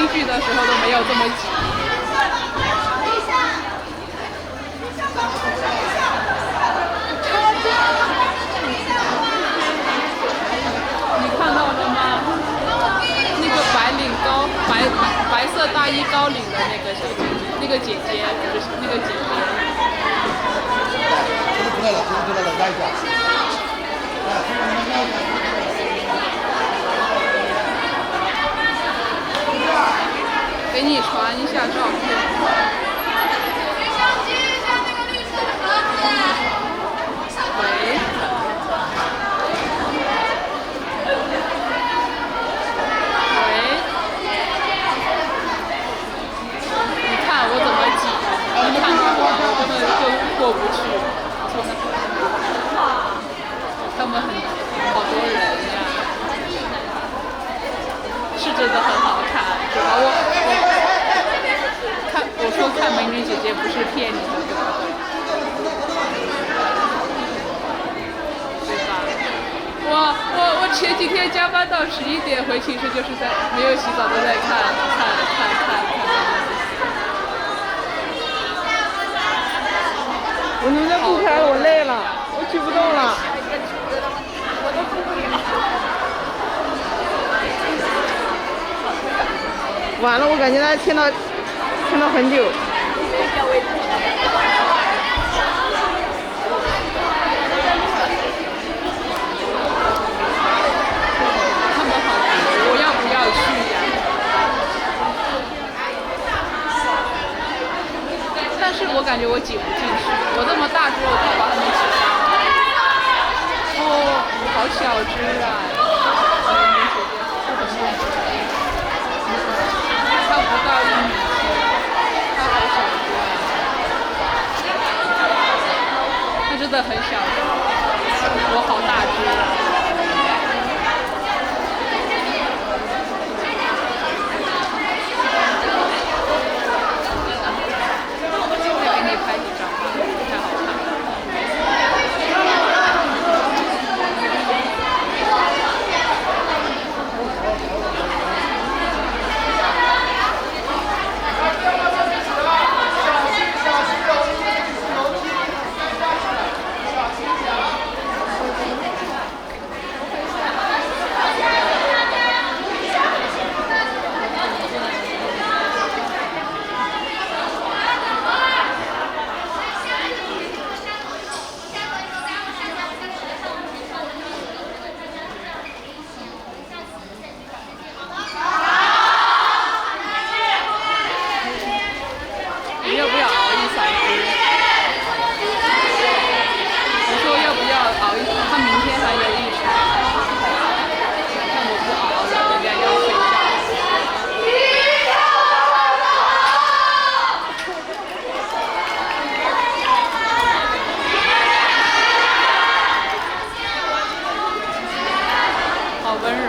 京剧的时候都没有这么挤。你看到了吗？那个白色大衣高领的那个姐姐，就是那个姐姐。出来了，来一下。给你传一下照片。喂。你看我怎么挤？你看我根本就过不去。他们好多人呀，是真的很好看，主要我说看美女姐姐不是骗你的，对吧？我前几天加班到11点，回寝室就是在没有洗澡都在看。我能不能不拍？我累了，我举不动了。我都不了。完了，我感觉他听到很久。他们好看，我要不要去呀？但是我感觉我挤不进去，我这么大只，我怕把他们挤伤。哦，好小只啊！他不到1米7，他好小只啊！他真的很小只，我好大只啊！再给你拍几张吧，太好看了。你要不要熬一嗓子？我说要不要熬一嗓？他明天还有一场，但我不熬了，人家要睡觉。好温柔